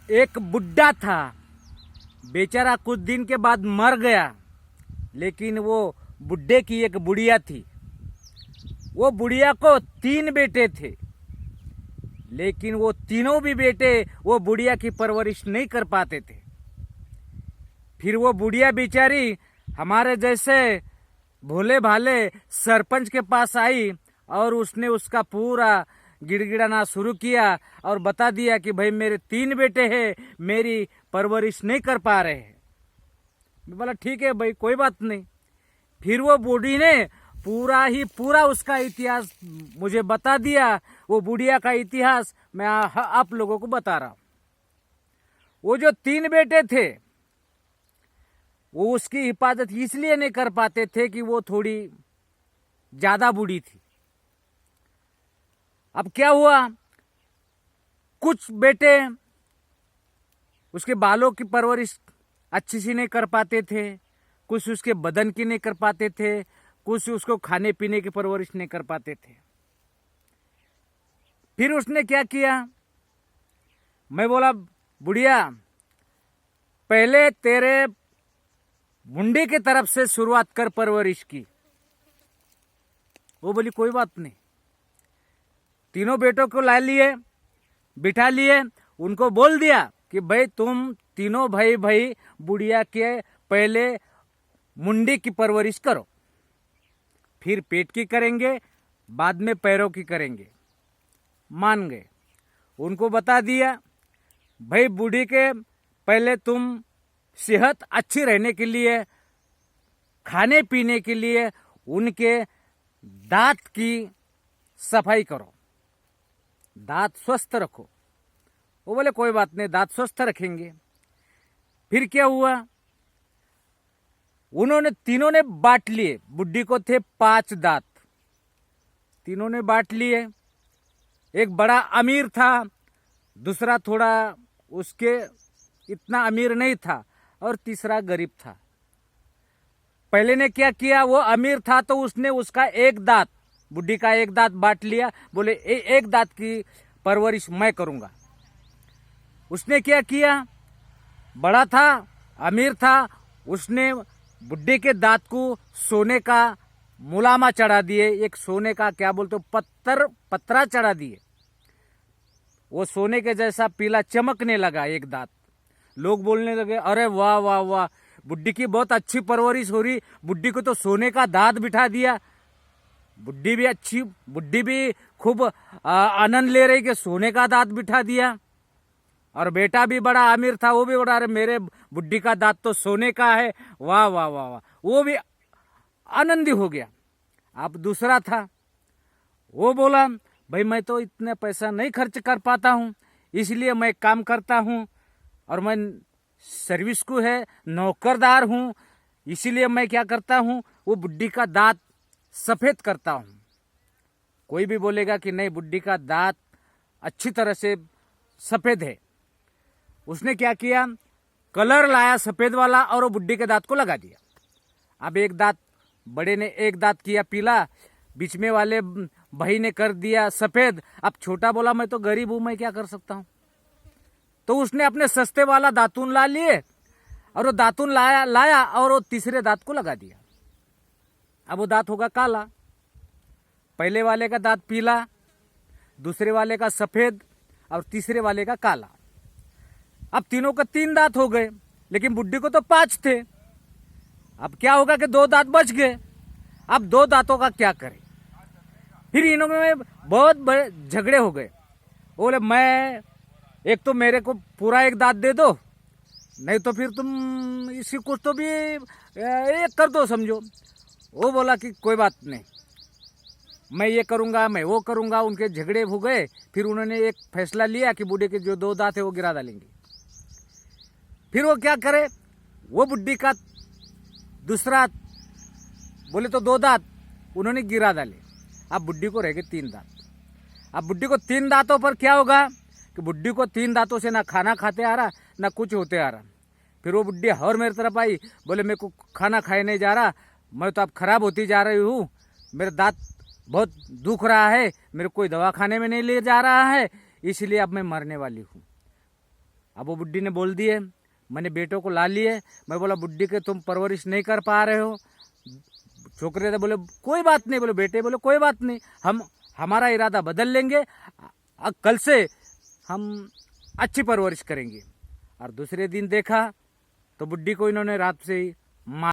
एक बुड्ढा था, बेचारा कुछ दिन के बाद मर गया। लेकिन वो बुड्ढे की एक बुढ़िया थी। वो बुढ़िया को 3 बेटे थे, लेकिन वो तीनों भी बेटे वो बुढ़िया की परवरिश नहीं कर पाते थे। फिर वो बुढ़िया बेचारी हमारे जैसे भोले भाले सरपंच के पास आई और उसने उसका पूरा गिड़गिड़ाना शुरू किया और बता दिया कि भाई मेरे 3 बेटे हैं, मेरी परवरिश नहीं कर पा रहे हैं। मैं बोला ठीक है भाई, कोई बात नहीं। फिर वो बूढ़ी ने पूरा उसका इतिहास मुझे बता दिया। वो बुढ़िया का इतिहास मैं आप लोगों को बता रहा हूं। वो जो 3 बेटे थे वो उसकी हिफाजत इसलिए नहीं कर पाते थे कि वो थोड़ी ज्यादा बूढ़ी थी। अब क्या हुआ, कुछ बेटे उसके बालों की परवरिश अच्छी सी नहीं कर पाते थे, कुछ उसके बदन की नहीं कर पाते थे, कुछ उसको खाने पीने की परवरिश नहीं कर पाते थे। फिर उसने क्या किया, मैं बोला बुढ़िया पहले तेरे मुंडे की तरफ से शुरुआत कर परवरिश की। वो बोली कोई बात नहीं। तीनों बेटों को ला लिए, बिठा लिए, उनको बोल दिया कि भाई तुम तीनों भाई बुढ़िया के पहले मुंडी की परवरिश करो, फिर पेट की करेंगे, बाद में पैरों की करेंगे। मान गए। उनको बता दिया भाई बूढ़ी के पहले तुम सेहत अच्छी रहने के लिए, खाने पीने के लिए उनके दांत की सफाई करो, दांत स्वस्थ रखो। वो बोले कोई बात नहीं, दांत स्वस्थ रखेंगे। फिर क्या हुआ, उन्होंने तीनों ने बांट लिए। बुढ़ी को थे 5 दांत, तीनों ने बांट लिए। एक बड़ा अमीर था, दूसरा थोड़ा उसके इतना अमीर नहीं था, और तीसरा गरीब था। पहले ने क्या किया, वो अमीर था तो उसने उसका 1 दांत, बुढ़ी का 1 दांत बांट लिया। बोले 1 दांत की परवरिश मैं करूंगा। उसने क्या किया, बड़ा था, अमीर था, उसने बुड्ढे के दांत को सोने का मुलामा चढ़ा दिए, एक सोने का क्या बोलते हो पत्रा चढ़ा दिए। वो सोने के जैसा पीला चमकने लगा एक दांत। लोग बोलने लगे अरे वाह वाह वाह, बुड्ढी की बहुत अच्छी परवरिश हो रही, बुड्ढी को तो सोने का दांत बिठा दिया। बुड्ढी भी खूब आनंद ले रही कि सोने का दांत बिठा दिया। और बेटा भी बड़ा अमीर था, वो भी बड़ा, अरे मेरे बुड्ढी का दांत तो सोने का है, वाह वाह वाह वाह, वो भी आनंदी हो गया। अब दूसरा था, वो बोला भाई मैं तो इतना पैसा नहीं खर्च कर पाता हूं, इसलिए मैं काम करता हूं और मैं सर्विस को है नौकरदार हूं, इसीलिए मैं क्या करता हूं, वो बुड्ढी का दांत सफेद करता हूं। कोई भी बोलेगा कि नहीं बुड्ढी का दांत अच्छी तरह से सफेद है। उसने क्या किया, कलर लाया सफेद वाला और वो बुड्ढी के दांत को लगा दिया। अब एक दांत, बड़े ने एक दांत किया पीला, बीच में वाले भाई ने कर दिया सफेद। अब छोटा बोला मैं तो गरीब हूं, मैं क्या कर सकता हूं। तो उसने अपने सस्ते वाला दातून ला लिए और वो दातून लाया और वो तीसरे दांत को लगा दिया। अब वो दांत होगा काला, पहले वाले का दांत पीला, दूसरे वाले का सफेद और तीसरे वाले का काला। अब तीनों का 3 दांत हो गए, लेकिन बुड्ढी को तो 5 थे। अब क्या होगा कि 2 दांत बच गए। अब 2 दांतों का क्या करें। फिर इन्हों में बहुत बड़े झगड़े हो गए। बोले मैं, एक तो मेरे को पूरा 1 दांत दे दो, नहीं तो फिर तुम इसी कुछ तो भी एक कर दो समझो। वो बोला कि कोई बात नहीं, मैं ये करूंगा, मैं वो करूंगा। उनके झगड़े हो गए। फिर उन्होंने एक फैसला लिया कि बूढ़े के जो 2 दांत है वो गिरा डालेंगे। फिर वो क्या करे, वो बुड्ढी का दूसरा बोले तो 2 दांत उन्होंने गिरा डाले। अब बुड्ढी को रह गए 3 दांत। अब बुड्ढी को 3 दांतों पर क्या होगा कि बुड्ढी को 3 दांतों से ना खाना खाते आ रहा, ना कुछ होते आ रहा। फिर वो बुड्ढी और मेरी तरफ आई, बोले मेरे को खाना खाए नहीं जा रहा, मैं तो अब खराब होती जा रही हूँ, मेरे दांत बहुत दुख रहा है, मेरे कोई दवा खाने में नहीं ले जा रहा है, इसलिए अब मैं मरने वाली हूँ। अब वो बुड्ढी ने बोल दिए, मैंने बेटों को ला लिए। मैं बोला बुड्ढी के तुम परवरिश नहीं कर पा रहे हो। छोकरे थे बोले कोई बात नहीं, बोले बेटे बोले कोई बात नहीं, हम हमारा इरादा बदल लेंगे, कल से हम अच्छी परवरिश करेंगे। और दूसरे दिन देखा तो बुड्ढी को इन्होंने रात से ही मार